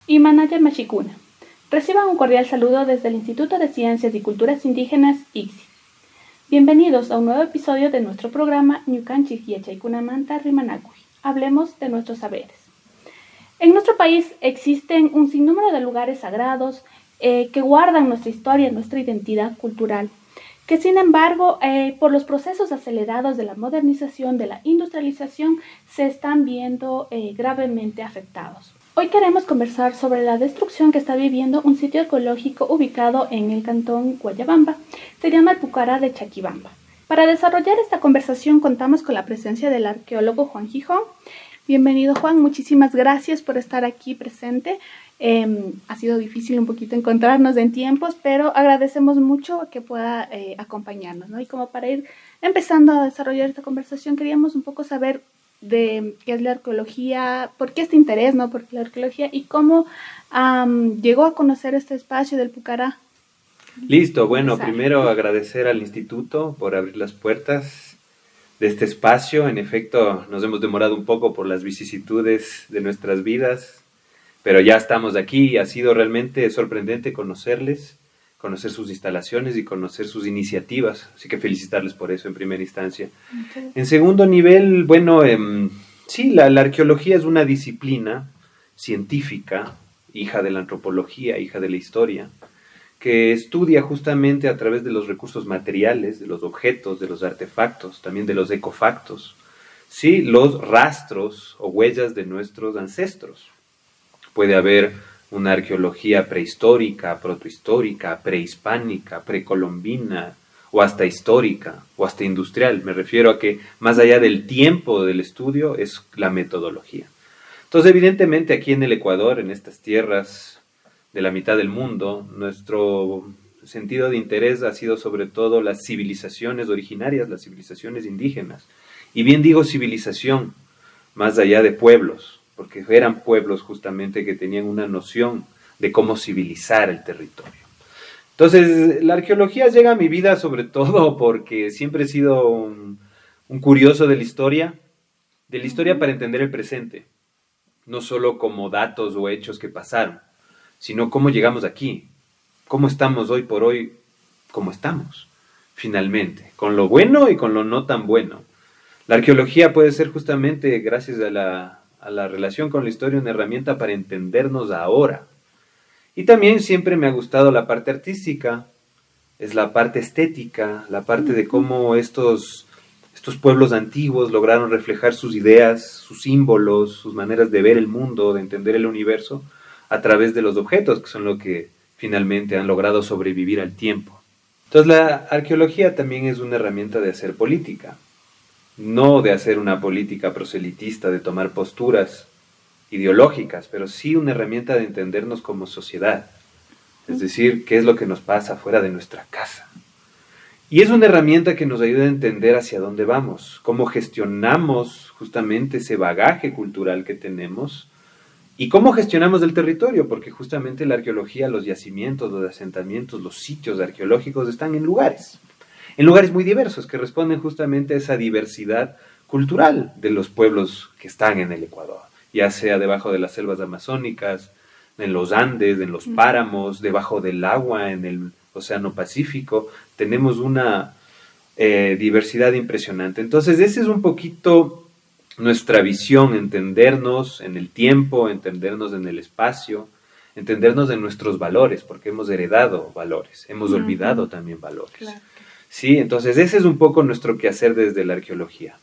Imanaya Mashikuna. Reciban un cordial saludo desde el Instituto de Ciencias y Culturas Indígenas, ICSI. Bienvenidos a un nuevo episodio de nuestro programa Ñukanchik Yachaykunamanta Rimanakui. Hablemos de nuestros saberes. En nuestro país existen un sinnúmero de lugares sagrados que guardan nuestra historia, nuestra identidad cultural, que sin embargo, por los procesos acelerados de la modernización, de la industrialización, se están viendo gravemente afectados. Hoy queremos conversar sobre la destrucción que está viviendo un sitio arqueológico ubicado en el cantón Guayabamba. Se llama el Pucará de Chaquibamba. Para desarrollar esta conversación contamos con la presencia del arqueólogo Juan Gijón. Bienvenido, Juan, muchísimas gracias por estar aquí presente. Ha sido difícil un poquito encontrarnos en tiempos, pero agradecemos mucho que pueda acompañarnos, ¿no? Y como para ir empezando a desarrollar esta conversación, queríamos un poco saber de qué es la arqueología, por qué este interés, ¿no? Por la arqueología y cómo llegó a conocer este espacio del Pucará. Listo, bueno, primero agradecer al instituto por abrir las puertas de este espacio. En efecto, nos hemos demorado un poco por las vicisitudes de nuestras vidas, pero ya estamos aquí y ha sido realmente sorprendente conocerles, conocer sus instalaciones y conocer sus iniciativas, así que felicitarles por eso en primera instancia. En segundo nivel, bueno, sí, la arqueología es una disciplina científica, hija de la antropología, hija de la historia, que estudia justamente a través de los recursos materiales, de los objetos, de los artefactos, también de los ecofactos, sí, los rastros o huellas de nuestros ancestros. Puede haber una arqueología prehistórica, protohistórica, prehispánica, precolombina, o hasta histórica, o hasta industrial. Me refiero a que más allá del tiempo del estudio es la metodología. Entonces, evidentemente, aquí en el Ecuador, en estas tierras de la mitad del mundo, nuestro sentido de interés ha sido sobre todo las civilizaciones originarias, las civilizaciones indígenas. Y bien digo civilización, más allá de pueblos, porque eran pueblos justamente que tenían una noción de cómo civilizar el territorio. Entonces, la arqueología llega a mi vida sobre todo porque siempre he sido un curioso de la historia para entender el presente, no solo como datos o hechos que pasaron, sino cómo llegamos aquí, cómo estamos hoy por hoy, cómo estamos, finalmente, con lo bueno y con lo no tan bueno. La arqueología puede ser justamente, gracias a la relación con la historia, una herramienta para entendernos ahora. Y también siempre me ha gustado la parte artística, es la parte estética, la parte de cómo estos pueblos antiguos lograron reflejar sus ideas, sus símbolos, sus maneras de ver el mundo, de entender el universo, a través de los objetos, que son lo que finalmente han logrado sobrevivir al tiempo. Entonces la arqueología también es una herramienta de hacer política, no de hacer una política proselitista, de tomar posturas ideológicas, pero sí una herramienta de entendernos como sociedad, es decir, qué es lo que nos pasa fuera de nuestra casa. Y es una herramienta que nos ayuda a entender hacia dónde vamos, cómo gestionamos justamente ese bagaje cultural que tenemos y cómo gestionamos el territorio, porque justamente la arqueología, los yacimientos, los asentamientos, los sitios arqueológicos están en lugares muy diversos que responden justamente a esa diversidad cultural de los pueblos que están en el Ecuador, ya sea debajo de las selvas amazónicas, en los Andes, en los páramos, debajo del agua, en el Océano Pacífico. Tenemos una diversidad impresionante. Entonces, esa es un poquito nuestra visión, entendernos en el tiempo, entendernos en el espacio, entendernos en nuestros valores, porque hemos heredado valores, hemos olvidado también valores. Claro. Sí, entonces ese es un poco nuestro quehacer desde la arqueología.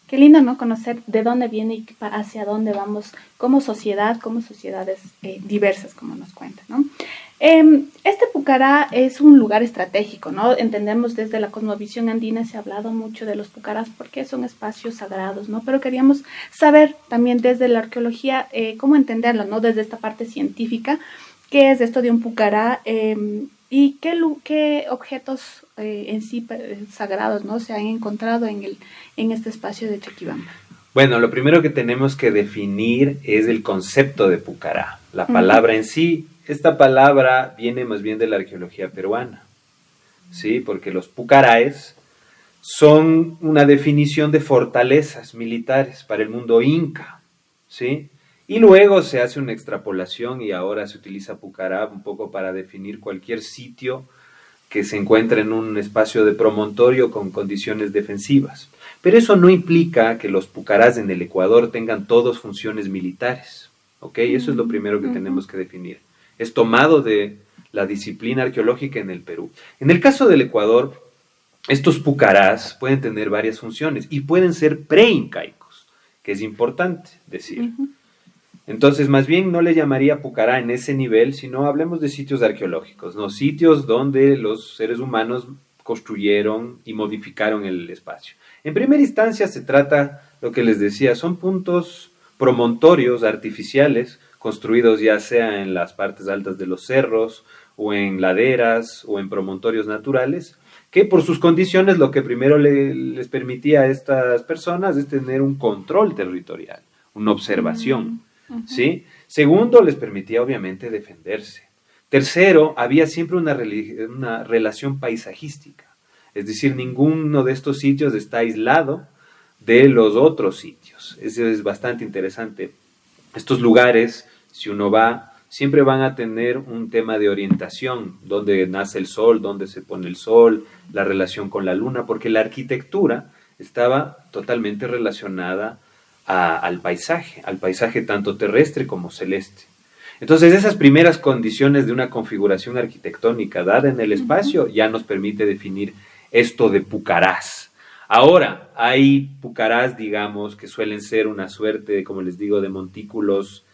Qué lindo, ¿no? Conocer de dónde viene y hacia dónde vamos como sociedad, como sociedades diversas, como nos cuentan, ¿no? Este Pucará es un lugar estratégico, ¿no? Entendemos desde la cosmovisión andina, se ha hablado mucho de los Pucarás porque son espacios sagrados, ¿no? Pero queríamos saber también desde la arqueología cómo entenderlo, ¿no? Desde esta parte científica, qué es esto de un Pucará y qué objetos en sí sagrados, ¿no? Se han encontrado en este espacio de Chaquibamba. Bueno, lo primero que tenemos que definir es el concepto de Pucará, la palabra en sí. Esta palabra viene más bien de la arqueología peruana, ¿sí? Porque los pucaraes son una definición de fortalezas militares para el mundo inca, ¿sí? Y luego se hace una extrapolación y ahora se utiliza Pucará un poco para definir cualquier sitio que se encuentre en un espacio de promontorio con condiciones defensivas. Pero eso no implica que los pucarás en el Ecuador tengan todos funciones militares, ¿ok? Eso es lo primero que tenemos que definir. Es tomado de la disciplina arqueológica en el Perú. En el caso del Ecuador, estos pucarás pueden tener varias funciones y pueden ser preincaicos, que es importante decir. Entonces, más bien no le llamaría pucará en ese nivel, sino hablemos de sitios arqueológicos, ¿no? Sitios donde los seres humanos construyeron y modificaron el espacio. En primera instancia se trata, lo que les decía, son puntos promontorios artificiales construidos ya sea en las partes altas de los cerros o en laderas o en promontorios naturales, que por sus condiciones lo que primero les permitía a estas personas es tener un control territorial, una observación, ¿sí? Segundo, les permitía obviamente defenderse. Tercero, había siempre una relación paisajística, es decir, ninguno de estos sitios está aislado de los otros sitios. Eso es bastante interesante. Estos lugares, si uno va, siempre van a tener un tema de orientación, dónde nace el sol, dónde se pone el sol, la relación con la luna, porque la arquitectura estaba totalmente relacionada al paisaje tanto terrestre como celeste. Entonces esas primeras condiciones de una configuración arquitectónica dada en el espacio ya nos permite definir esto de pucarás. Ahora, hay pucarás, digamos, que suelen ser una suerte, como les digo, de montículos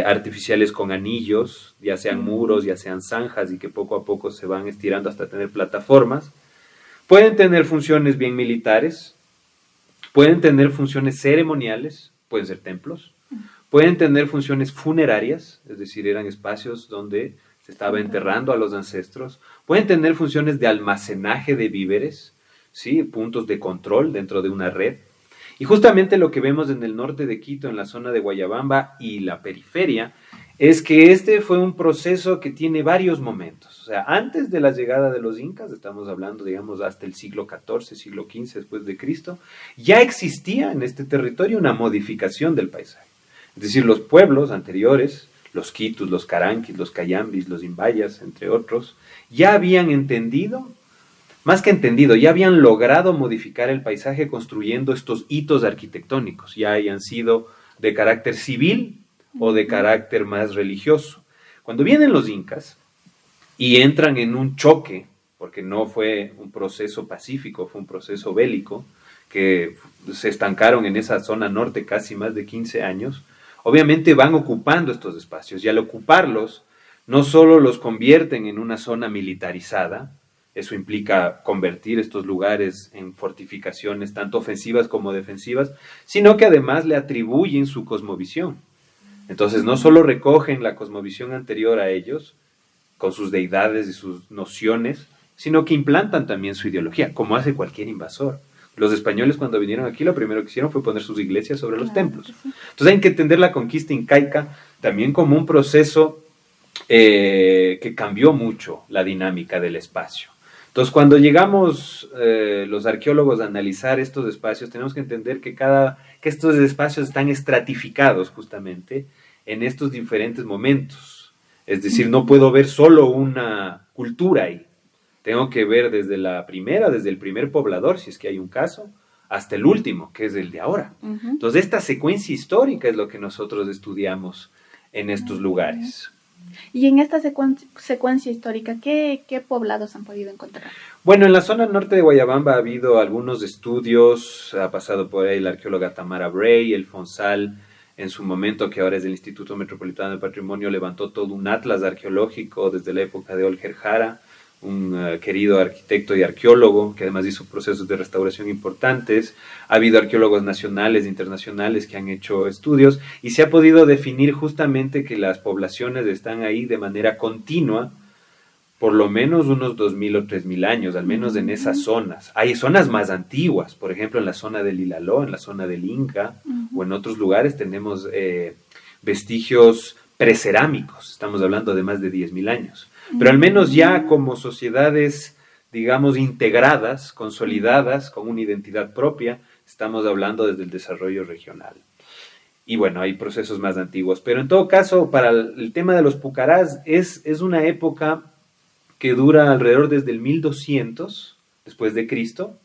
artificiales con anillos, ya sean muros, ya sean zanjas, y que poco a poco se van estirando hasta tener plataformas. Pueden tener funciones bien militares, pueden tener funciones ceremoniales, pueden ser templos, pueden tener funciones funerarias, es decir, eran espacios donde se estaba enterrando a los ancestros, pueden tener funciones de almacenaje de víveres, ¿sí? Puntos de control dentro de una red. Y justamente lo que vemos en el norte de Quito, en la zona de Guayabamba y la periferia, es que este fue un proceso que tiene varios momentos. O sea, antes de la llegada de los incas, estamos hablando, digamos, hasta el siglo XIV, siglo XV después de Cristo, ya existía en este territorio una modificación del paisaje. Es decir, los pueblos anteriores, los quitus, los caranquis, los cayambis, los imbayas, entre otros, ya habían entendido, más que entendido, ya habían logrado modificar el paisaje construyendo estos hitos arquitectónicos, ya hayan sido de carácter civil o de carácter más religioso. Cuando vienen los incas y entran en un choque, porque no fue un proceso pacífico, fue un proceso bélico, que se estancaron en esa zona norte casi más de 15 años, obviamente van ocupando estos espacios, y al ocuparlos, no solo los convierten en una zona militarizada, eso implica convertir estos lugares en fortificaciones tanto ofensivas como defensivas, sino que además le atribuyen su cosmovisión. Entonces no solo recogen la cosmovisión anterior a ellos, con sus deidades y sus nociones, sino que implantan también su ideología, como hace cualquier invasor. Los españoles cuando vinieron aquí lo primero que hicieron fue poner sus iglesias sobre los templos. Entonces hay que entender la conquista incaica también como un proceso que cambió mucho la dinámica del espacio. Entonces cuando llegamos los arqueólogos a analizar estos espacios, tenemos que entender que estos espacios están estratificados justamente en estos diferentes momentos. Es decir, no puedo ver solo una cultura ahí. Tengo que ver desde el primer poblador, si es que hay un caso, hasta el último, que es el de ahora. Entonces, esta secuencia histórica es lo que nosotros estudiamos en estos lugares. Y en esta secuencia histórica, ¿qué poblados han podido encontrar? Bueno, en la zona norte de Guayabamba ha habido algunos estudios, ha pasado por ahí la arqueóloga Tamara Bray, el Fonsal, en su momento, que ahora es del Instituto Metropolitano de Patrimonio, levantó todo un atlas arqueológico desde la época de Olger Jara, un querido arquitecto y arqueólogo que además hizo procesos de restauración importantes. Ha habido arqueólogos nacionales e internacionales que han hecho estudios y se ha podido definir justamente que las poblaciones están ahí de manera continua por lo menos unos 2.000 o 3.000 años, al menos en esas zonas. Hay zonas más antiguas, por ejemplo en la zona del Ilaló, en la zona del Inca o en otros lugares tenemos vestigios precerámicos, estamos hablando de más de 10.000 años. Pero al menos ya como sociedades digamos, integradas, consolidadas, con una identidad propia. Estamos hablando desde el desarrollo regional. Y bueno, hay procesos más antiguos. Pero en todo caso, para el tema de los pucarás, es una época que dura alrededor desde el 1200 después de Cristo,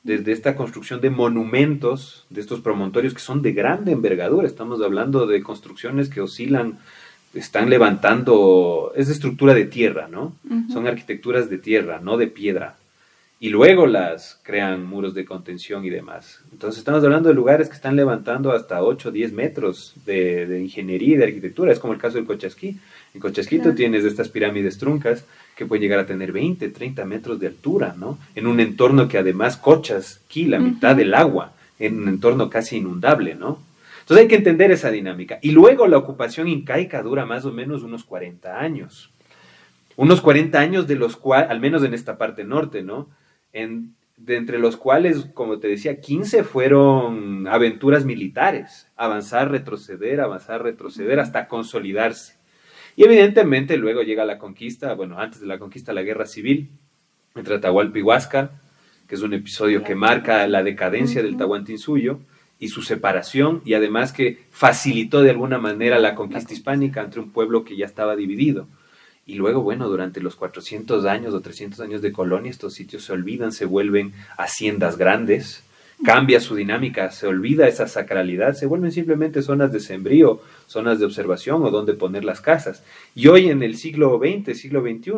desde esta construcción de monumentos, de estos promontorios que son de grande envergadura. Estamos hablando de construcciones que oscilan, están levantando, es de estructura de tierra, ¿no? Son arquitecturas de tierra, no de piedra. Y luego las crean muros de contención y demás. Entonces estamos hablando de lugares que están levantando hasta 8 o 10 metros de ingeniería y de arquitectura. Es como el caso del Cochasquí. En Cochasquí tú tienes estas pirámides truncas que pueden llegar a tener 20, 30 metros de altura, ¿no? En un entorno que además Cochasquí, la mitad del agua, en un entorno casi inundable, ¿no? Entonces hay que entender esa dinámica. Y luego la ocupación incaica dura más o menos unos 40 años. Unos 40 años de los cuales, al menos en esta parte norte, ¿no? De entre los cuales, como te decía, 15 fueron aventuras militares, avanzar, retroceder, hasta consolidarse. Y evidentemente luego llega la conquista, bueno, antes de la conquista, la guerra civil entre Atahualpa y Huáscar, que es un episodio que marca la decadencia del Tahuantinsuyo y su separación, y además que facilitó de alguna manera la conquista hispánica entre un pueblo que ya estaba dividido. Y luego, bueno, durante los 400 años o 300 años de colonia, estos sitios se olvidan, se vuelven haciendas grandes, cambia su dinámica, se olvida esa sacralidad, se vuelven simplemente zonas de sembrío, zonas de observación o donde poner las casas. Y hoy en el siglo XX, siglo XXI,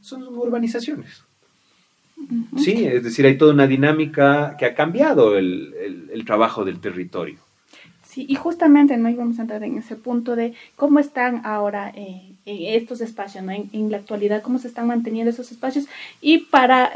son urbanizaciones. Sí, es decir, hay toda una dinámica que ha cambiado el trabajo del territorio. Sí, y justamente no íbamos a entrar en ese punto de cómo están ahora estos espacios, ¿no? En la actualidad, cómo se están manteniendo esos espacios. Y para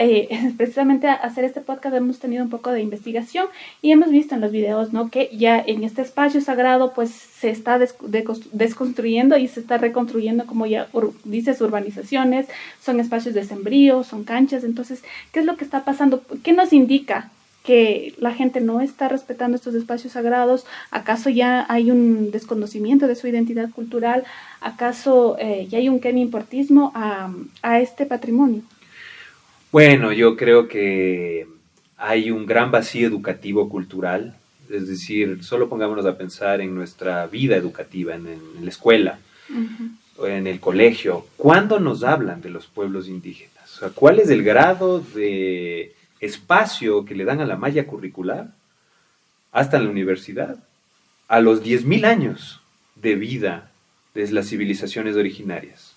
precisamente hacer este podcast hemos tenido un poco de investigación y hemos visto en los videos, ¿no? Que ya en este espacio sagrado pues se está desconstruyendo y se está reconstruyendo, como ya dices, urbanizaciones, son espacios de sembrío, son canchas. Entonces, ¿qué es lo que está pasando? ¿Qué nos indica que la gente no está respetando estos espacios sagrados? ¿Acaso ya hay un desconocimiento de su identidad cultural? ¿Acaso ya hay un importismo a este patrimonio? Bueno, yo creo que hay un gran vacío educativo cultural, es decir, solo pongámonos a pensar en nuestra vida educativa, en la escuela, o en el colegio. ¿Cuándo nos hablan de los pueblos indígenas? O sea, ¿cuál es el grado de espacio que le dan a la malla curricular hasta en la universidad? A los 10.000 años de vida de las civilizaciones originarias.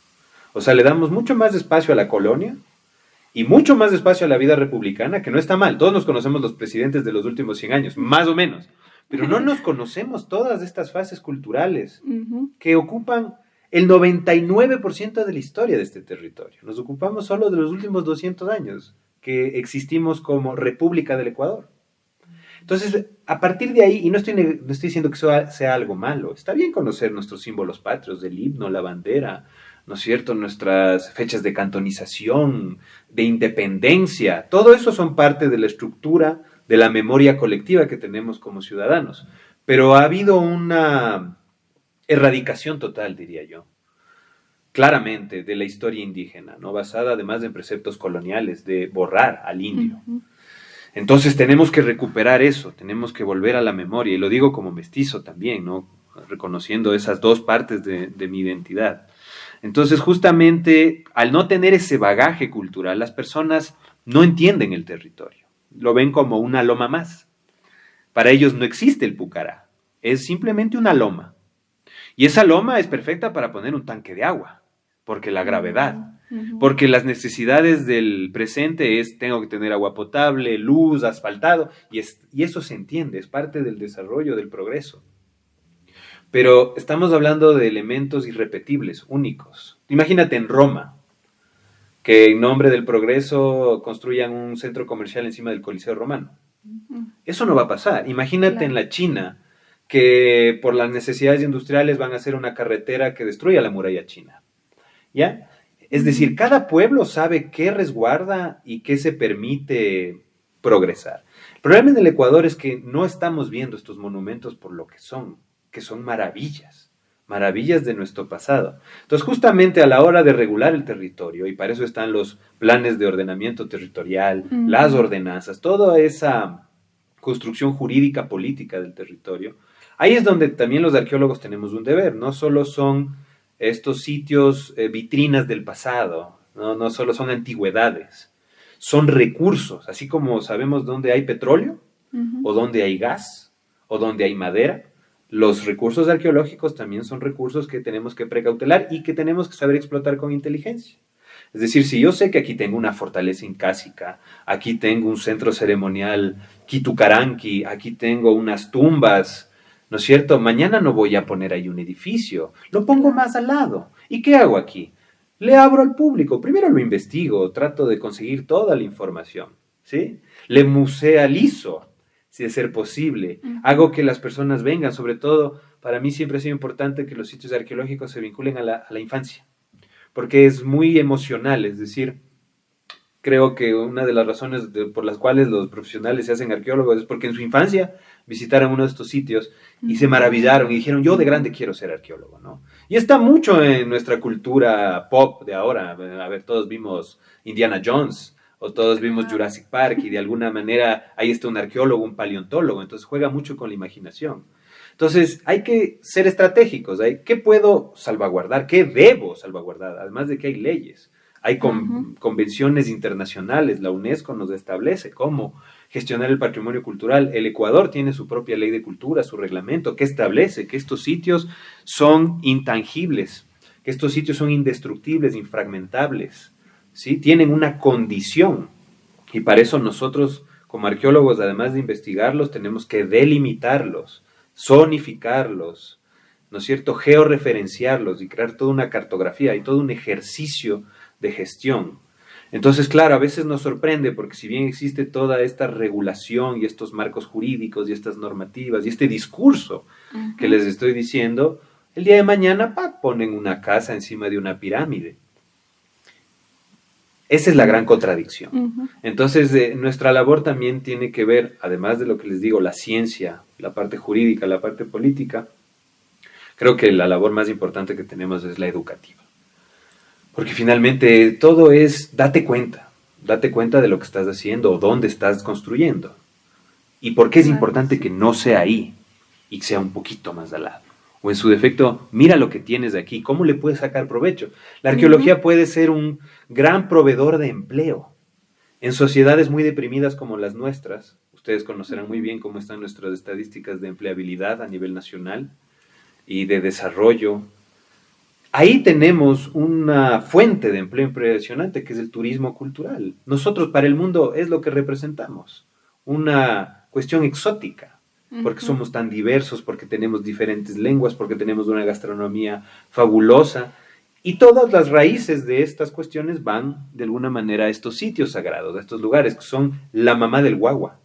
O sea, le damos mucho más espacio a la colonia y mucho más espacio a la vida republicana, que no está mal. Todos nos conocemos los presidentes de los últimos 100 años, más o menos. Pero no nos conocemos todas estas fases culturales que ocupan el 99% de la historia de este territorio. Nos ocupamos solo de los últimos 200 años que existimos como República del Ecuador. Entonces, a partir de ahí, y no estoy diciendo que eso sea algo malo, está bien conocer nuestros símbolos patrios, el himno, la bandera, ¿no es cierto?, nuestras fechas de cantonización, de independencia, todo eso son parte de la estructura, de la memoria colectiva que tenemos como ciudadanos. Pero ha habido una erradicación total, diría yo, claramente, de la historia indígena, ¿no?, basada además en preceptos coloniales, de borrar al indio. Entonces tenemos que recuperar eso, tenemos que volver a la memoria, y lo digo como mestizo también, ¿no?, reconociendo esas dos partes de mi identidad. Entonces, justamente, al no tener ese bagaje cultural, las personas no entienden el territorio, lo ven como una loma más. Para ellos no existe el Pucará, es simplemente una loma. Y esa loma es perfecta para poner un tanque de agua, porque la gravedad, porque las necesidades del presente es, tengo que tener agua potable, luz, asfaltado, y eso se entiende, es parte del desarrollo, del progreso. Pero estamos hablando de elementos irrepetibles, únicos. Imagínate en Roma, que en nombre del progreso construyan un centro comercial encima del Coliseo Romano. Eso no va a pasar. Imagínate en la China, que por las necesidades industriales van a hacer una carretera que destruya la muralla china. ¿Ya? Es decir, cada pueblo sabe qué resguarda y qué se permite progresar. El problema en el Ecuador es que no estamos viendo estos monumentos por lo que son maravillas, maravillas de nuestro pasado. Entonces, justamente a la hora de regular el territorio, y para eso están los planes de ordenamiento territorial, las ordenanzas, toda esa construcción jurídica política del territorio, ahí es donde también los arqueólogos tenemos un deber. No solo son estos sitios vitrinas del pasado, no solo son antigüedades, son recursos, así como sabemos dónde hay petróleo, o dónde hay gas, o dónde hay madera. Los recursos arqueológicos también son recursos que tenemos que precautelar y que tenemos que saber explotar con inteligencia. Es decir, si yo sé que aquí tengo una fortaleza incásica, aquí tengo un centro ceremonial Quitucaranqui, aquí tengo unas tumbas, ¿no es cierto? Mañana no voy a poner ahí un edificio, lo pongo más al lado. ¿Y qué hago aquí? Le abro al público, primero lo investigo, trato de conseguir toda la información, ¿sí? Le musealizo, si de ser posible. Hago que las personas vengan, sobre todo, para mí siempre ha sido importante que los sitios arqueológicos se vinculen a la infancia, porque es muy emocional, es decir, creo que una de las razones por las cuales los profesionales se hacen arqueólogos es porque en su infancia visitaron uno de estos sitios y se maravillaron y dijeron, yo de grande quiero ser arqueólogo, ¿no? Y está mucho en nuestra cultura pop de ahora. A ver, todos vimos Indiana Jones, o todos vimos Jurassic Park, y de alguna manera ahí está un arqueólogo, un paleontólogo, entonces juega mucho con la imaginación. Entonces hay que ser estratégicos, ¿qué puedo salvaguardar? ¿Qué debo salvaguardar? Además de que hay leyes, hay convenciones internacionales, la UNESCO nos establece cómo gestionar el patrimonio cultural. El Ecuador tiene su propia ley de cultura, su reglamento, que establece que estos sitios son intangibles, que estos sitios son indestructibles, infragmentables, ¿sí? Tienen una condición, y para eso nosotros como arqueólogos, además de investigarlos, tenemos que delimitarlos, zonificarlos, ¿no es cierto?, georreferenciarlos y crear toda una cartografía y todo un ejercicio de gestión. Entonces, claro, a veces nos sorprende porque si bien existe toda esta regulación y estos marcos jurídicos y estas normativas y este discurso que les estoy diciendo, el día de mañana ponen una casa encima de una pirámide. Esa es la gran contradicción. Entonces, nuestra labor también tiene que ver, además de lo que les digo, la ciencia, la parte jurídica, la parte política. Creo que la labor más importante que tenemos es la educativa. Porque finalmente todo es, date cuenta de lo que estás haciendo o dónde estás construyendo. Y por qué es importante que no sea ahí y que sea un poquito más al lado. O en su defecto, mira lo que tienes aquí, ¿cómo le puedes sacar provecho? La arqueología puede ser un gran proveedor de empleo. En sociedades muy deprimidas como las nuestras, ustedes conocerán muy bien cómo están nuestras estadísticas de empleabilidad a nivel nacional y de desarrollo. Ahí tenemos una fuente de empleo impresionante que es el turismo cultural. Nosotros para el mundo es lo que representamos, una cuestión exótica, porque somos tan diversos, porque tenemos diferentes lenguas, porque tenemos una gastronomía fabulosa, y todas las raíces de estas cuestiones van de alguna manera a estos sitios sagrados, a estos lugares que son la mamá del guagua,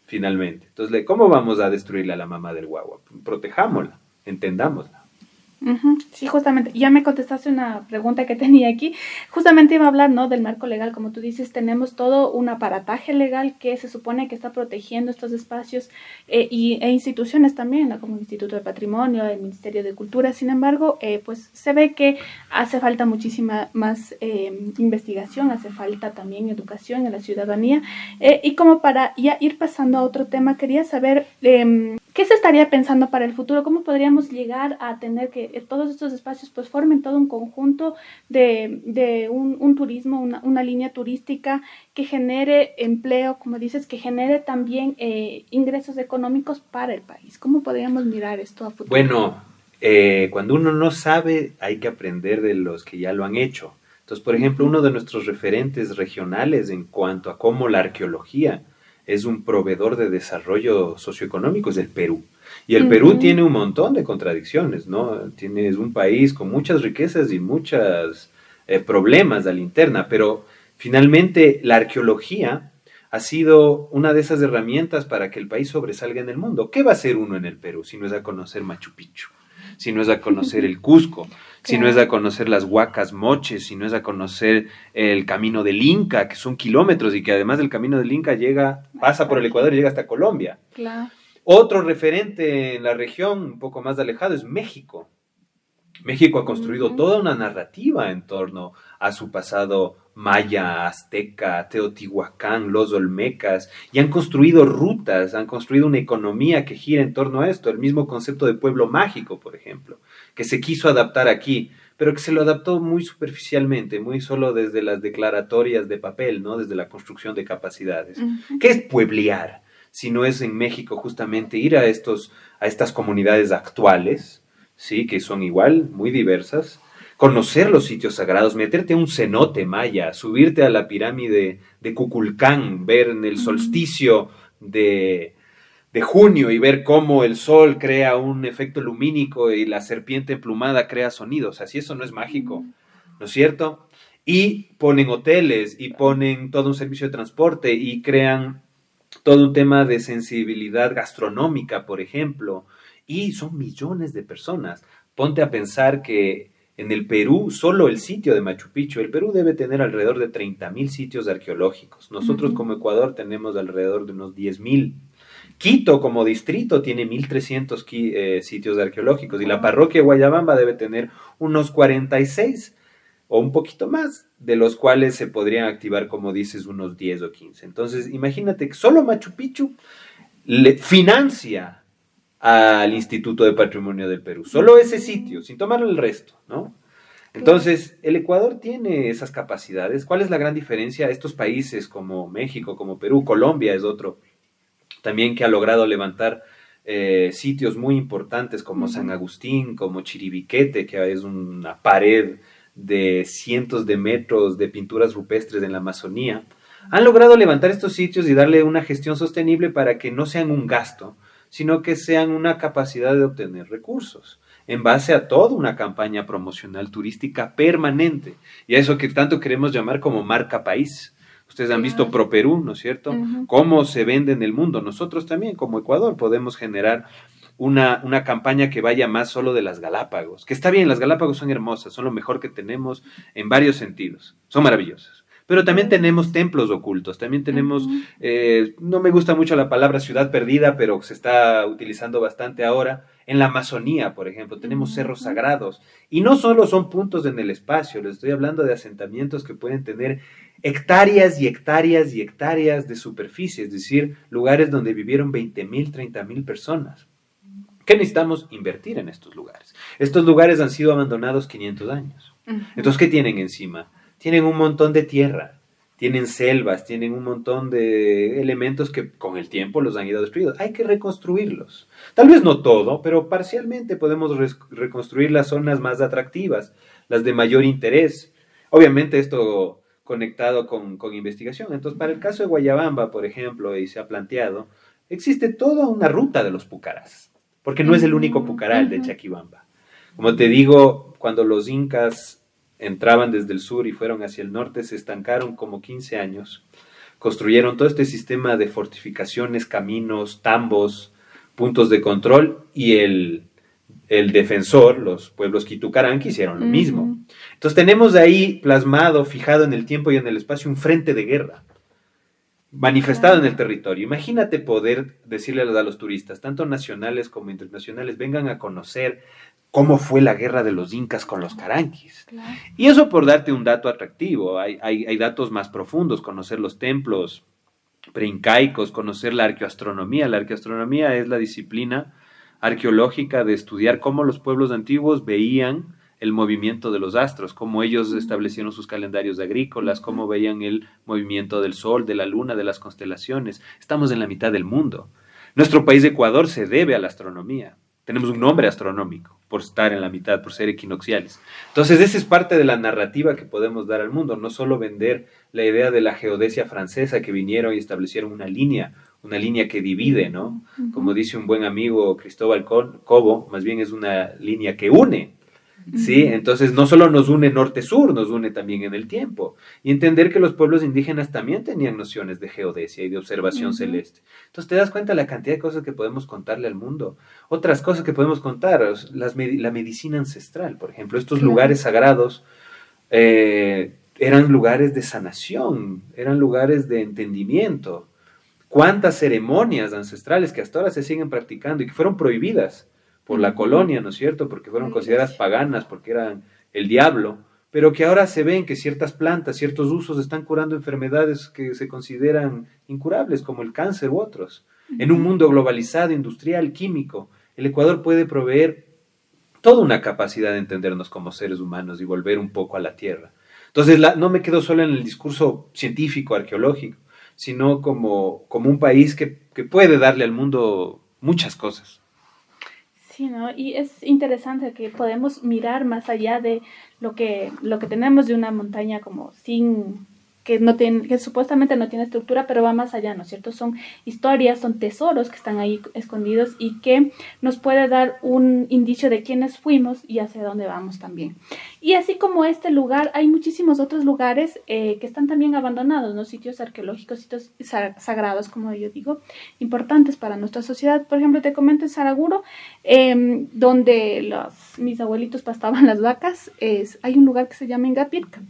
finalmente. Entonces, ¿cómo vamos a destruirle a la mamá del guagua? Protejámosla, entendámosla. Sí, justamente, ya me contestaste una pregunta que tenía aquí. Justamente iba a hablar, ¿no?, del marco legal. Como tú dices, tenemos todo un aparataje legal que se supone que está protegiendo estos espacios e instituciones también, ¿no?, como el Instituto de Patrimonio, el Ministerio de Cultura. Sin embargo, pues se ve que hace falta muchísima más investigación, hace falta también educación en la ciudadanía. Y como para ya ir pasando a otro tema, quería saber ¿qué se estaría pensando para el futuro? ¿Cómo podríamos llegar a tener que todos estos espacios pues formen todo un conjunto de un turismo, una línea turística que genere empleo, como dices, que genere también ingresos económicos para el país? ¿Cómo podríamos mirar esto a futuro? Bueno, cuando uno no sabe, hay que aprender de los que ya lo han hecho. Entonces, por ejemplo, uno de nuestros referentes regionales en cuanto a cómo la arqueología es un proveedor de desarrollo socioeconómico es el Perú. Y el Perú tiene un montón de contradicciones, ¿no? Es un país con muchas riquezas y muchos problemas a la interna, pero finalmente la arqueología ha sido una de esas herramientas para que el país sobresalga en el mundo. ¿Qué va a hacer uno en el Perú si no es a conocer Machu Picchu? Si no es a conocer el Cusco, si no es a conocer las Huacas Moches, si no es a conocer el Camino del Inca, que son kilómetros y que además del Camino del Inca pasa por el Ecuador y llega hasta Colombia. Claro. Otro referente en la región, un poco más alejado, es México. México ha construido toda una narrativa en torno a su pasado maya, azteca, teotihuacán, los olmecas, y han construido rutas, han construido una economía que gira en torno a esto, el mismo concepto de pueblo mágico, por ejemplo, que se quiso adaptar aquí, pero que se lo adaptó muy superficialmente, muy solo desde las declaratorias de papel, ¿no? Desde la construcción de capacidades. ¿Qué es pueblear? Si no es en México justamente ir a estas comunidades actuales, sí, que son igual, muy diversas, conocer los sitios sagrados, meterte a un cenote maya, subirte a la pirámide de Kukulcán, ver en el solsticio de junio y ver cómo el sol crea un efecto lumínico y la serpiente emplumada crea sonidos. Así eso no es mágico, ¿no es cierto? Y ponen hoteles y ponen todo un servicio de transporte y crean todo un tema de sensibilidad gastronómica, por ejemplo, y son millones de personas. Ponte a pensar que en el Perú, solo el sitio de Machu Picchu, el Perú debe tener alrededor de 30.000 sitios arqueológicos. Nosotros como Ecuador tenemos alrededor de unos 10.000. Quito como distrito tiene 1.300 sitios arqueológicos y la parroquia de Guayabamba debe tener unos 46 o un poquito más, de los cuales se podrían activar, como dices, unos 10 o 15. Entonces, imagínate que solo Machu Picchu le financia al Instituto de Patrimonio del Perú. Solo ese sitio, sin tomar el resto, ¿no? Entonces, el Ecuador tiene esas capacidades. ¿Cuál es la gran diferencia? Estos países como México, como Perú, Colombia es otro, también que ha logrado levantar sitios muy importantes como San Agustín, como Chiribiquete, que es una pared de cientos de metros de pinturas rupestres en la Amazonía. Han logrado levantar estos sitios y darle una gestión sostenible para que no sean un gasto, sino que sean una capacidad de obtener recursos, en base a toda una campaña promocional turística permanente, y a eso que tanto queremos llamar como marca país. Ustedes han visto ProPerú, ¿no es cierto? Cómo se vende en el mundo. Nosotros también, como Ecuador, podemos generar una campaña que vaya más solo de las Galápagos, que está bien, las Galápagos son hermosas, son lo mejor que tenemos en varios sentidos, son maravillosas. Pero también tenemos templos ocultos, también tenemos, no me gusta mucho la palabra ciudad perdida, pero se está utilizando bastante ahora. En la Amazonía, por ejemplo, tenemos cerros sagrados. Y no solo son puntos en el espacio, les estoy hablando de asentamientos que pueden tener hectáreas y hectáreas y hectáreas de superficie, es decir, lugares donde vivieron 20.000, 30.000 personas. ¿Qué necesitamos? Invertir en estos lugares. Estos lugares han sido abandonados 500 años. Entonces, ¿qué tienen encima? Tienen un montón de tierra, tienen selvas, tienen un montón de elementos que con el tiempo los han ido destruyendo. Hay que reconstruirlos. Tal vez no todo, pero parcialmente podemos reconstruir las zonas más atractivas, las de mayor interés. Obviamente esto conectado con investigación. Entonces, para el caso de Guayabamba, por ejemplo, y se ha planteado, existe toda una ruta de los pucarás, porque no es el único pucará el de Chaquibamba. Como te digo, cuando los incas entraban desde el sur y fueron hacia el norte, se estancaron como 15 años. Construyeron todo este sistema de fortificaciones, caminos, tambos, puntos de control, y el defensor, los pueblos Quitucaranqui, hicieron lo mismo. Entonces tenemos ahí plasmado, fijado en el tiempo y en el espacio, un frente de guerra manifestado en el territorio. Imagínate poder decirles a los turistas, tanto nacionales como internacionales, vengan a conocer cómo fue la guerra de los incas con los caranquis. Y eso por darte un dato atractivo. Hay datos más profundos, conocer los templos preincaicos, conocer la arqueoastronomía. La arqueoastronomía es la disciplina arqueológica de estudiar cómo los pueblos antiguos veían el movimiento de los astros, cómo ellos establecieron sus calendarios agrícolas, cómo veían el movimiento del sol, de la luna, de las constelaciones. Estamos en la mitad del mundo. Nuestro país, Ecuador, se debe a la astronomía. Tenemos un nombre astronómico por estar en la mitad, por ser equinocciales. Entonces, esa es parte de la narrativa que podemos dar al mundo, no solo vender la idea de la geodesia francesa que vinieron y establecieron una línea que divide, ¿no? Como dice un buen amigo Cristóbal Cobo, más bien es una línea que une. ¿Sí? Entonces no solo nos une norte-sur, nos une también en el tiempo. Y entender que los pueblos indígenas también tenían nociones de geodesia y de observación celeste. Entonces te das cuenta la cantidad de cosas que podemos contarle al mundo. Otras cosas que podemos contar, la medicina ancestral, por ejemplo. Estos lugares sagrados eran lugares de sanación, eran lugares de entendimiento. ¿Cuántas ceremonias ancestrales que hasta ahora se siguen practicando y que fueron prohibidas por la colonia, ¿no es cierto? Porque fueron consideradas paganas, porque eran el diablo, pero que ahora se ven que ciertas plantas, ciertos usos están curando enfermedades que se consideran incurables, como el cáncer u otros. En un mundo globalizado, industrial, químico, el Ecuador puede proveer toda una capacidad de entendernos como seres humanos y volver un poco a la tierra. Entonces, no me quedo solo en el discurso científico, arqueológico, sino como un país que puede darle al mundo muchas cosas. Sí, ¿no? Y es interesante que podemos mirar más allá de lo que tenemos de una montaña como sin, que no tiene, que supuestamente no tiene estructura, pero va más allá, ¿no es cierto? Son historias, son tesoros que están ahí escondidos y que nos puede dar un indicio de quiénes fuimos y hacia dónde vamos también. Y así como este lugar, hay muchísimos otros lugares que están también abandonados, ¿no? Sitios arqueológicos, sitios sagrados, como yo digo, importantes para nuestra sociedad. Por ejemplo, te comento en Saraguro, donde mis abuelitos pastaban las vacas, hay un lugar que se llama Ingapirca.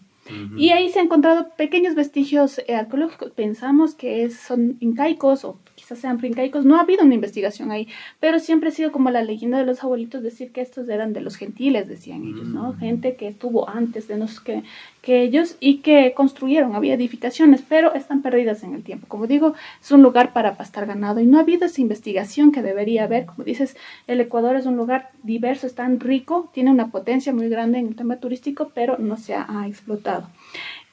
Y ahí se han encontrado pequeños vestigios arqueológicos. Pensamos que son incaicos o quizás sean preincaicos. No ha habido una investigación ahí, pero siempre ha sido como la leyenda de los abuelitos decir que estos eran de los gentiles, decían ellos, ¿no? Gente que estuvo antes de nosotros que ellos y que construyeron, había edificaciones, pero están perdidas en el tiempo. Como digo, es un lugar para pastar ganado y no ha habido esa investigación que debería haber. Como dices, el Ecuador es un lugar diverso, es tan rico, tiene una potencia muy grande en el tema turístico, pero no se ha explotado.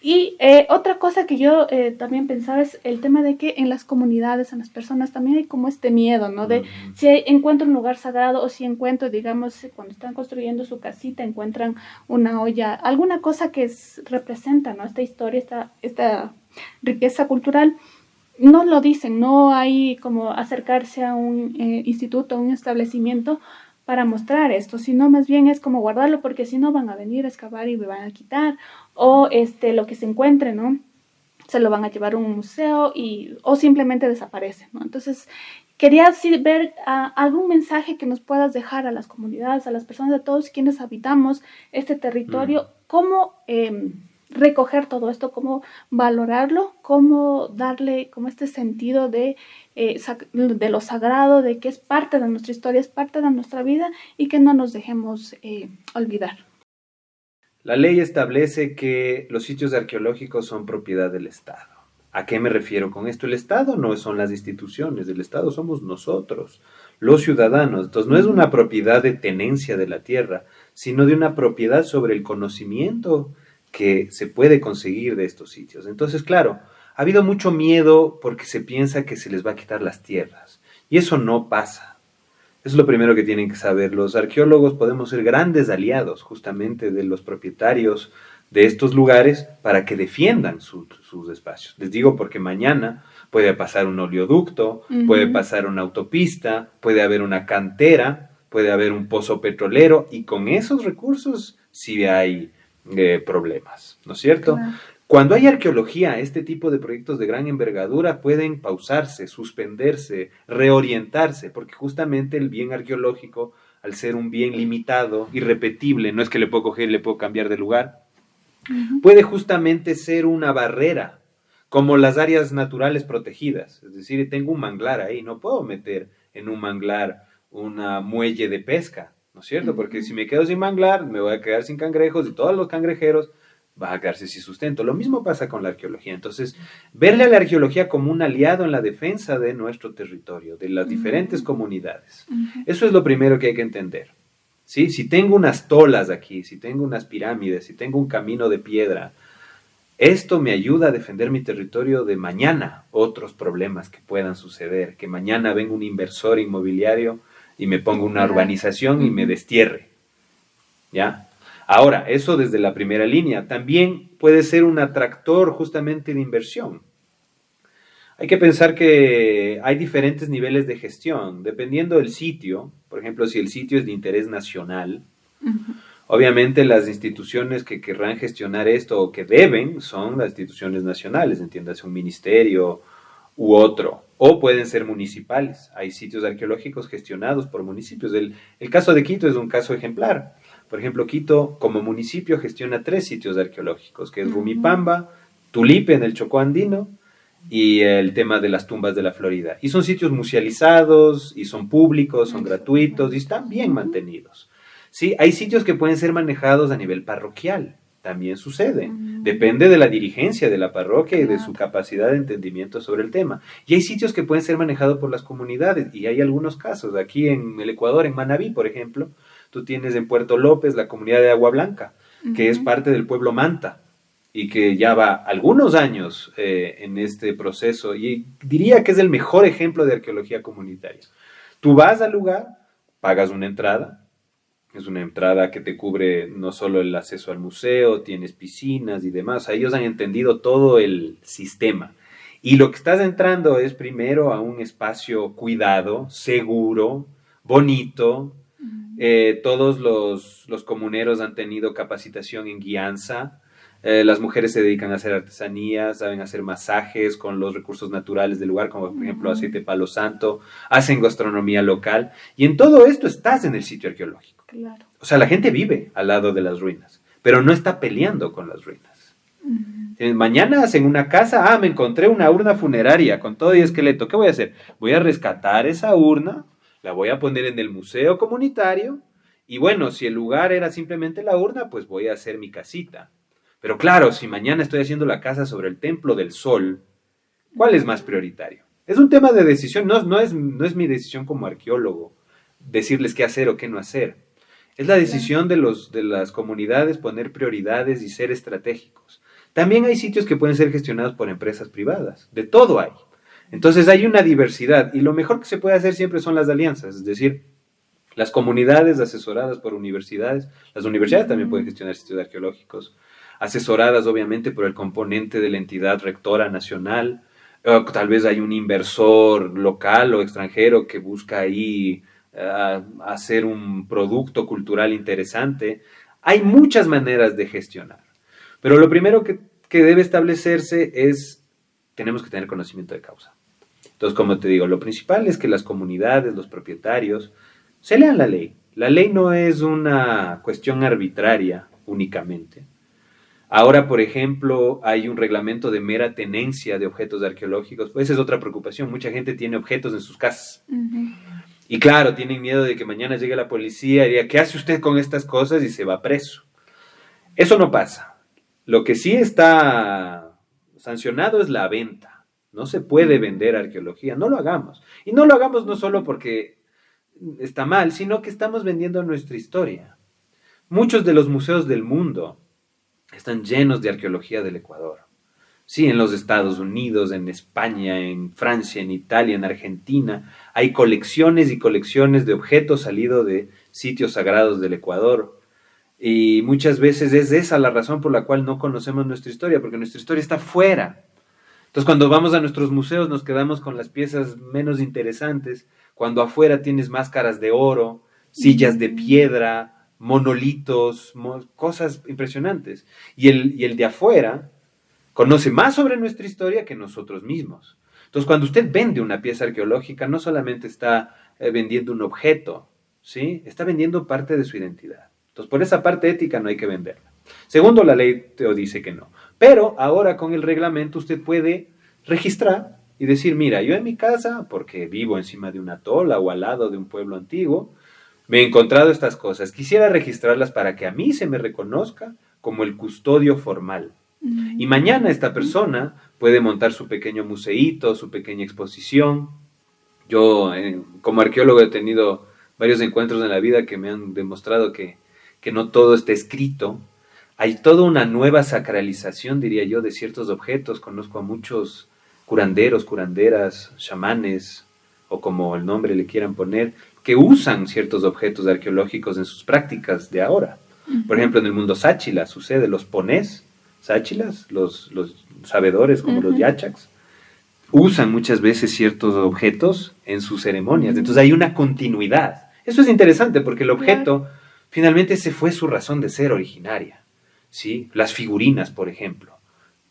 Y otra cosa que yo también pensaba es el tema de que en las comunidades, en las personas, también hay como este miedo, ¿no? De si encuentro un lugar sagrado o si encuentro, digamos, cuando están construyendo su casita, encuentran una olla, alguna cosa que representa, ¿no? Esta historia, esta riqueza cultural. No lo dicen, no hay como acercarse a un instituto, a un establecimiento para mostrar esto, sino más bien es como guardarlo porque si no van a venir a excavar y me van a quitar, o lo que se encuentre, ¿no? Se lo van a llevar a un museo o simplemente desaparece, ¿no? Entonces, quería ver algún mensaje que nos puedas dejar a las comunidades, a las personas, a todos quienes habitamos este territorio, cómo recoger todo esto, cómo valorarlo, cómo darle como este sentido de lo sagrado, de que es parte de nuestra historia, es parte de nuestra vida y que no nos dejemos olvidar. La ley establece que los sitios arqueológicos son propiedad del Estado. ¿A qué me refiero con esto? El Estado no son las instituciones, el Estado somos nosotros, los ciudadanos. Entonces no es una propiedad de tenencia de la tierra, sino de una propiedad sobre el conocimiento que se puede conseguir de estos sitios. Entonces, claro, ha habido mucho miedo porque se piensa que se les va a quitar las tierras. Y eso no pasa. Eso es lo primero que tienen que saber. Los arqueólogos podemos ser grandes aliados justamente de los propietarios de estos lugares para que defiendan sus espacios. Les digo porque mañana puede pasar un oleoducto, puede pasar una autopista, puede haber una cantera, puede haber un pozo petrolero y con esos recursos sí hay problemas, ¿no es cierto? Claro. Cuando hay arqueología, este tipo de proyectos de gran envergadura pueden pausarse, suspenderse, reorientarse, porque justamente el bien arqueológico, al ser un bien limitado, irrepetible, no es que le puedo coger y le puedo cambiar de lugar, puede justamente ser una barrera, como las áreas naturales protegidas. Es decir, tengo un manglar ahí, no puedo meter en un manglar una muelle de pesca, ¿no es cierto? Porque si me quedo sin manglar, me voy a quedar sin cangrejos y todos los cangrejeros van a quedarse sin sustento. Lo mismo pasa con la arqueología. Entonces, verle a la arqueología como un aliado en la defensa de nuestro territorio, de las diferentes comunidades. Eso es lo primero que hay que entender. ¿Sí? Si tengo unas tolas aquí, si tengo unas pirámides, si tengo un camino de piedra, esto me ayuda a defender mi territorio de mañana, otros problemas que puedan suceder, que mañana venga un inversor inmobiliario y me ponga una urbanización y me destierre. ¿Ya? Ahora, eso desde la primera línea. También puede ser un atractor justamente de inversión. Hay que pensar que hay diferentes niveles de gestión, dependiendo del sitio. Por ejemplo, si el sitio es de interés nacional, obviamente las instituciones que querrán gestionar esto o que deben son las instituciones nacionales, entiéndase un ministerio u otro, o pueden ser municipales. Hay sitios arqueológicos gestionados por municipios. El caso de Quito es un caso ejemplar. Por ejemplo, Quito como municipio gestiona 3 sitios arqueológicos, que es Rumipamba, Tulipe en el Chocó andino y el tema de las tumbas de la Florida. Y son sitios musealizados, y son públicos, son gratuitos, y están bien mantenidos. Sí, hay sitios que pueden ser manejados a nivel parroquial, también sucede. Depende de la dirigencia de la parroquia y de su capacidad de entendimiento sobre el tema. Y hay sitios que pueden ser manejados por las comunidades, y hay algunos casos. Aquí en el Ecuador, en Manabí, por ejemplo, tú tienes en Puerto López la comunidad de Agua Blanca, que es parte del pueblo Manta, y que ya va algunos años en este proceso, y diría que es el mejor ejemplo de arqueología comunitaria. Tú vas al lugar, pagas una entrada, es una entrada que te cubre no solo el acceso al museo, tienes piscinas y demás. Ellos han entendido todo el sistema. Y lo que estás entrando es primero a un espacio cuidado, seguro, bonito. Todos los comuneros han tenido capacitación en guianza. Las mujeres se dedican a hacer artesanías, saben hacer masajes con los recursos naturales del lugar, como por ejemplo aceite de palo santo, hacen gastronomía local, y en todo esto estás en el sitio arqueológico. Claro. O sea, la gente vive al lado de las ruinas, pero no está peleando con las ruinas. Mañana hacen una casa, me encontré una urna funeraria con todo y esqueleto, ¿qué voy a hacer? Voy a rescatar esa urna, la voy a poner en el museo comunitario, y bueno, si el lugar era simplemente la urna, pues voy a hacer mi casita. Pero claro, si mañana estoy haciendo la casa sobre el Templo del Sol, ¿cuál es más prioritario? Es un tema de decisión, no es mi decisión como arqueólogo decirles qué hacer o qué no hacer. Es la decisión de las comunidades poner prioridades y ser estratégicos. También hay sitios que pueden ser gestionados por empresas privadas, de todo hay. Entonces hay una diversidad, y lo mejor que se puede hacer siempre son las alianzas, es decir, las comunidades asesoradas por universidades, las universidades también pueden gestionar sitios arqueológicos, asesoradas obviamente por el componente de la entidad rectora nacional, tal vez hay un inversor local o extranjero que busca ahí hacer un producto cultural interesante. Hay muchas maneras de gestionar, pero lo primero que debe establecerse es, tenemos que tener conocimiento de causa. Entonces, como te digo, lo principal es que las comunidades, los propietarios, se lean la ley. La ley no es una cuestión arbitraria únicamente. Ahora, por ejemplo, hay un reglamento de mera tenencia de objetos arqueológicos. Pues esa es otra preocupación. Mucha gente tiene objetos en sus casas. Y claro, tienen miedo de que mañana llegue la policía y diga, ¿qué hace usted con estas cosas? Y se va preso. Eso no pasa. Lo que sí está sancionado es la venta. No se puede vender arqueología. No lo hagamos. Y no lo hagamos no solo porque está mal, sino que estamos vendiendo nuestra historia. Muchos de los museos del mundo están llenos de arqueología del Ecuador. Sí, en los Estados Unidos, en España, en Francia, en Italia, en Argentina, hay colecciones y colecciones de objetos salidos de sitios sagrados del Ecuador. Y muchas veces es esa la razón por la cual no conocemos nuestra historia, porque nuestra historia está fuera. Entonces, cuando vamos a nuestros museos nos quedamos con las piezas menos interesantes, cuando afuera tienes máscaras de oro, sillas de piedra, monolitos, cosas impresionantes. Y el de afuera conoce más sobre nuestra historia que nosotros mismos. Entonces, cuando usted vende una pieza arqueológica, no solamente está vendiendo un objeto, ¿sí? Está vendiendo parte de su identidad. Entonces, por esa parte ética no hay que venderla. Segundo, la ley te dice que no. Pero ahora con el reglamento usted puede registrar y decir, mira, yo en mi casa, porque vivo encima de una tola o al lado de un pueblo antiguo, me he encontrado estas cosas. Quisiera registrarlas para que a mí se me reconozca como el custodio formal. Y mañana esta persona puede montar su pequeño museíto, su pequeña exposición. Yo, como arqueólogo, he tenido varios encuentros en la vida que me han demostrado que no todo está escrito. Hay toda una nueva sacralización, diría yo, de ciertos objetos. Conozco a muchos curanderos, curanderas, chamanes, o como el nombre le quieran poner, que usan ciertos objetos arqueológicos en sus prácticas de ahora. Por ejemplo, en el mundo sáchila sucede, los ponés sáchilas, los sabedores como los yachaks, usan muchas veces ciertos objetos en sus ceremonias. Entonces hay una continuidad. Eso es interesante porque el objeto finalmente se fue su razón de ser originaria. ¿Sí? Las figurinas, por ejemplo,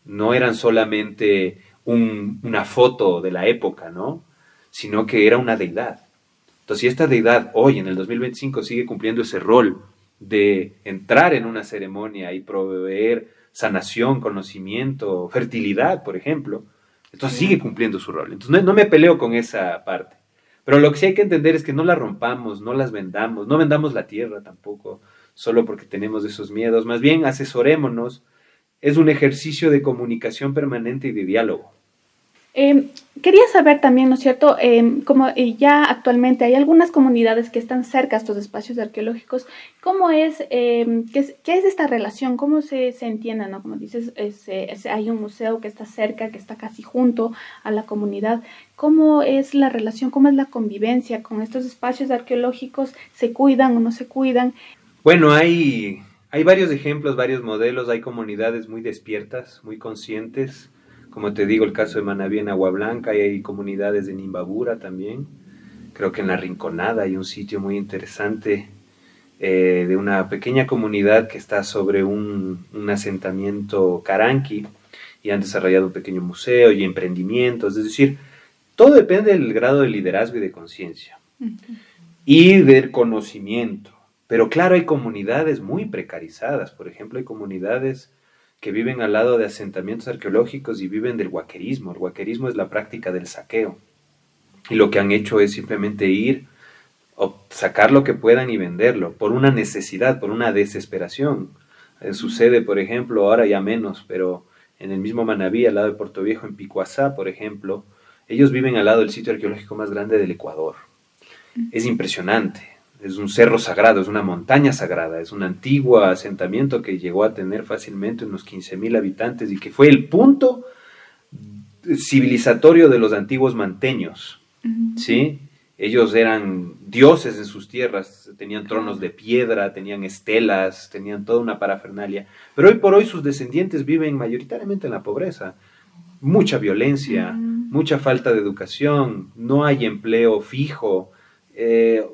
no eran solamente una foto de la época, ¿no? Sino que era una deidad. Entonces, si esta deidad hoy, en el 2025, sigue cumpliendo ese rol de entrar en una ceremonia y proveer sanación, conocimiento, fertilidad, por ejemplo, Entonces sigue cumpliendo su rol. Entonces no me peleo con esa parte. Pero lo que sí hay que entender es que no la rompamos, no las vendamos, no vendamos la tierra tampoco, solo porque tenemos esos miedos. Más bien asesorémonos. Es un ejercicio de comunicación permanente y de diálogo. Quería saber también, ¿no es cierto?, como ya actualmente hay algunas comunidades que están cerca a estos espacios arqueológicos, ¿cómo es, qué es esta relación? ¿Cómo se entiende, no? Como dices, hay un museo que está cerca, que está casi junto a la comunidad. ¿Cómo es la relación, cómo es la convivencia con estos espacios arqueológicos? ¿Se cuidan o no se cuidan? Bueno, hay varios ejemplos, varios modelos, hay comunidades muy despiertas, muy conscientes, como te digo, el caso de Manabí en Agua Blanca, y hay comunidades en Imbabura también, creo que en La Rinconada hay un sitio muy interesante de una pequeña comunidad que está sobre un asentamiento caranqui y han desarrollado un pequeño museo y emprendimientos, es decir, todo depende del grado de liderazgo y de conciencia y del conocimiento. Pero claro, hay comunidades muy precarizadas. Por ejemplo, hay comunidades que viven al lado de asentamientos arqueológicos y viven del huaquerismo. El huaquerismo es la práctica del saqueo. Y lo que han hecho es simplemente ir, o sacar lo que puedan y venderlo, por una necesidad, por una desesperación. Sucede, por ejemplo, ahora ya menos, pero en el mismo Manabí, al lado de Puerto Viejo, en Picuazá, por ejemplo, ellos viven al lado del sitio arqueológico más grande del Ecuador. Es impresionante. Es un cerro sagrado, es una montaña sagrada, es un antiguo asentamiento que llegó a tener fácilmente unos 15,000 habitantes y que fue el punto civilizatorio de los antiguos manteños, ¿sí? Ellos eran dioses en sus tierras, tenían tronos de piedra, tenían estelas, tenían toda una parafernalia, pero hoy por hoy sus descendientes viven mayoritariamente en la pobreza, mucha violencia, mucha falta de educación, no hay empleo fijo,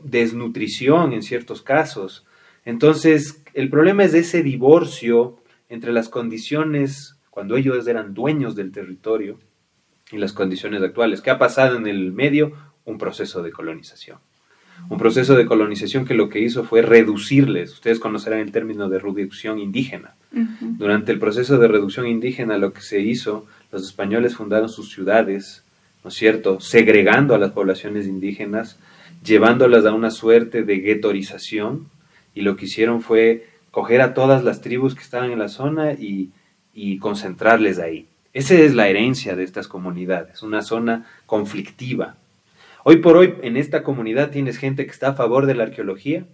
desnutrición en ciertos casos. Entonces, el problema es ese divorcio entre las condiciones cuando ellos eran dueños del territorio y las condiciones actuales. ¿Qué ha pasado en el medio? Un proceso de colonización. Un proceso de colonización que lo que hizo fue reducirles. Ustedes conocerán el término de reducción indígena. Durante el proceso de reducción indígena lo que se hizo, los españoles fundaron sus ciudades, ¿no es cierto?, segregando a las poblaciones indígenas, llevándolas a una suerte de guetorización, y lo que hicieron fue coger a todas las tribus que estaban en la zona y concentrarles ahí. Esa es la herencia de estas comunidades, una zona conflictiva. Hoy por hoy en esta comunidad tienes gente que está a favor de la arqueología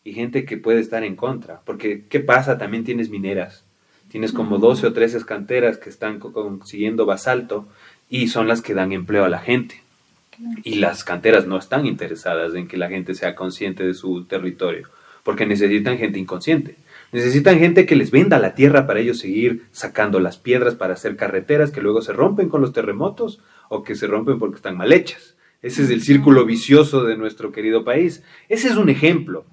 y gente que puede estar en contra, porque ¿qué pasa? También tienes mineras, tienes como 12 o 13 canteras que están consiguiendo basalto y son las que dan empleo a la gente. Y las canteras no están interesadas en que la gente sea consciente de su territorio, porque necesitan gente inconsciente. Necesitan gente que les venda la tierra para ellos seguir sacando las piedras para hacer carreteras que luego se rompen con los terremotos o que se rompen porque están mal hechas. Ese es el círculo vicioso de nuestro querido país. Ese es un ejemplo.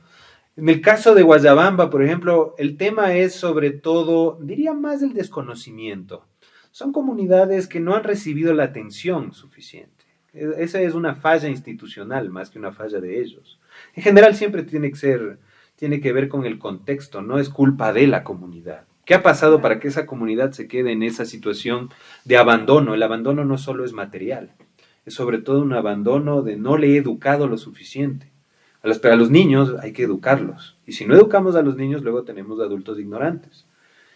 En el caso de Guayabamba, por ejemplo, el tema es sobre todo, diría más del desconocimiento. Son comunidades que no han recibido la atención suficiente. Esa es una falla institucional más que una falla de ellos. En general siempre tiene que ver con el contexto, no es culpa de la comunidad. ¿Qué ha pasado para que esa comunidad se quede en esa situación de abandono? El abandono no solo es material, es sobre todo un abandono de no le he educado lo suficiente. A los niños hay que educarlos. Y si no educamos a los niños, luego tenemos adultos ignorantes.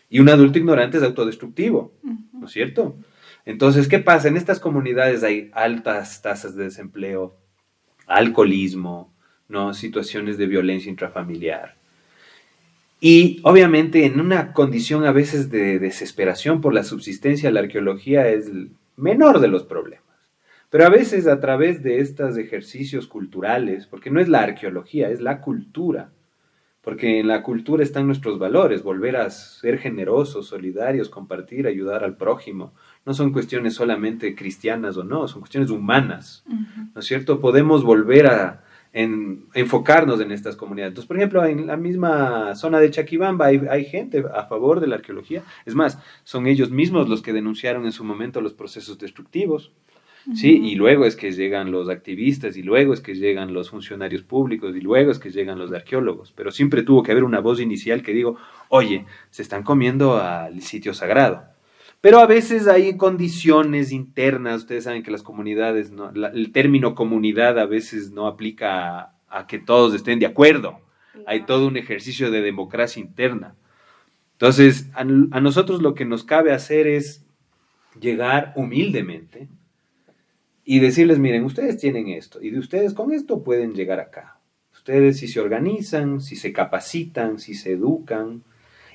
Y un adulto ignorante es autodestructivo, ¿no es cierto? Entonces, ¿qué pasa? En estas comunidades hay altas tasas de desempleo, alcoholismo, ¿no?, situaciones de violencia intrafamiliar. Y obviamente en una condición a veces de desesperación por la subsistencia, la arqueología es el menor de los problemas. Pero a veces a través de estos ejercicios culturales, porque no es la arqueología, es la cultura, porque en la cultura están nuestros valores, volver a ser generosos, solidarios, compartir, ayudar al prójimo. No son cuestiones solamente cristianas o no, son cuestiones humanas, ¿no es cierto? Podemos volver a enfocarnos en estas comunidades. Entonces, por ejemplo, en la misma zona de Chaquibamba hay gente a favor de la arqueología. Es más, son ellos mismos los que denunciaron en su momento los procesos destructivos. Sí, y luego es que llegan los activistas, y luego es que llegan los funcionarios públicos, y luego es que llegan los arqueólogos, pero siempre tuvo que haber una voz inicial que digo, oye, se están comiendo al sitio sagrado. Pero a veces hay condiciones internas, ustedes saben que las comunidades, el término comunidad a veces no aplica a que todos estén de acuerdo. Hay todo un ejercicio de democracia interna. Entonces, a nosotros lo que nos cabe hacer es llegar humildemente y decirles, miren, ustedes tienen esto, y de ustedes con esto pueden llegar acá. Ustedes si se organizan, si se capacitan, si se educan,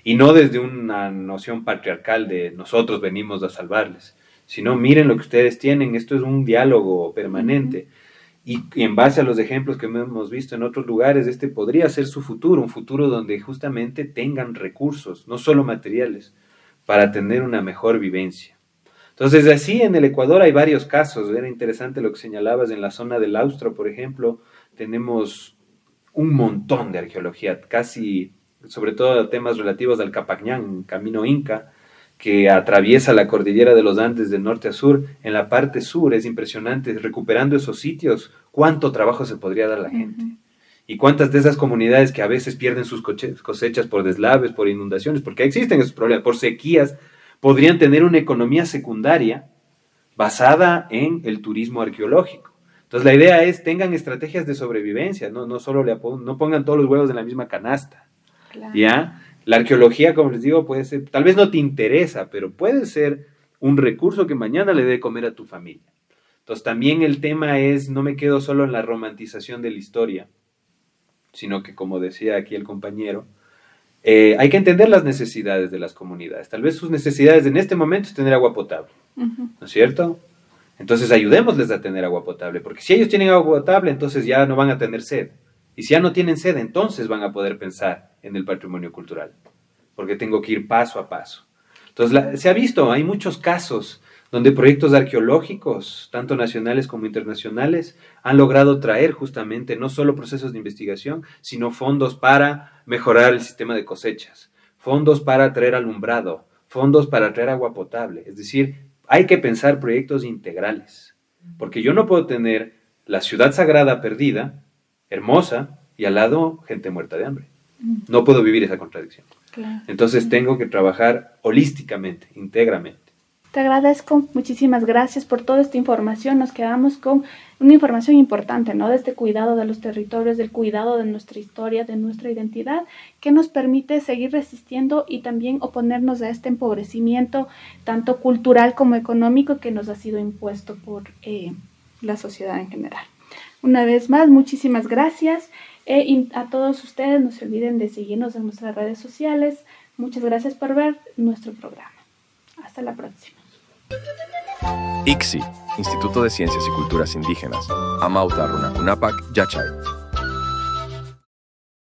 y no desde una noción patriarcal de nosotros venimos a salvarles, sino miren lo que ustedes tienen, esto es un diálogo permanente. Y en base a los ejemplos que hemos visto en otros lugares, este podría ser su futuro, un futuro donde justamente tengan recursos, no solo materiales, para tener una mejor vivencia. Entonces, así en el Ecuador hay varios casos. Era interesante lo que señalabas en la zona del Austro, por ejemplo, tenemos un montón de arqueología, casi, sobre todo temas relativos al Capañán, camino inca, que atraviesa la cordillera de los Andes de norte a sur. En la parte sur es impresionante, recuperando esos sitios, cuánto trabajo se podría dar a la gente. Y cuántas de esas comunidades que a veces pierden sus cosechas por deslaves, por inundaciones, porque existen esos problemas, por sequías, podrían tener una economía secundaria basada en el turismo arqueológico. Entonces la idea es, tengan estrategias de sobrevivencia, no solo no pongan todos los huevos en la misma canasta. Claro. ¿Ya? La arqueología, como les digo, puede ser, tal vez no te interesa, pero puede ser un recurso que mañana le dé de comer a tu familia. Entonces también el tema es, no me quedo solo en la romantización de la historia, sino que, como decía aquí el compañero, hay que entender las necesidades de las comunidades. Tal vez sus necesidades en este momento es tener agua potable, ¿no es cierto? Entonces ayudémosles a tener agua potable, porque si ellos tienen agua potable, entonces ya no van a tener sed. Y si ya no tienen sed, entonces van a poder pensar en el patrimonio cultural, porque tengo que ir paso a paso. Entonces se ha visto, hay muchos casos donde proyectos arqueológicos, tanto nacionales como internacionales, han logrado traer justamente no solo procesos de investigación, sino fondos para mejorar el sistema de cosechas, fondos para traer alumbrado, fondos para traer agua potable. Es decir, hay que pensar proyectos integrales, porque yo no puedo tener la ciudad sagrada perdida, hermosa, y al lado gente muerta de hambre. No puedo vivir esa contradicción. Claro. Entonces tengo que trabajar holísticamente, íntegramente. Te agradezco, muchísimas gracias por toda esta información. Nos quedamos con una información importante, ¿no? De este cuidado de los territorios, del cuidado de nuestra historia, de nuestra identidad, que nos permite seguir resistiendo y también oponernos a este empobrecimiento, tanto cultural como económico, que nos ha sido impuesto por la sociedad en general. Una vez más, muchísimas gracias. Y a todos ustedes, no se olviden de seguirnos en nuestras redes sociales. Muchas gracias por ver nuestro programa. Hasta la próxima. ICSI, Instituto de Ciencias y Culturas Indígenas, Amauta Runacunapac, Yachay.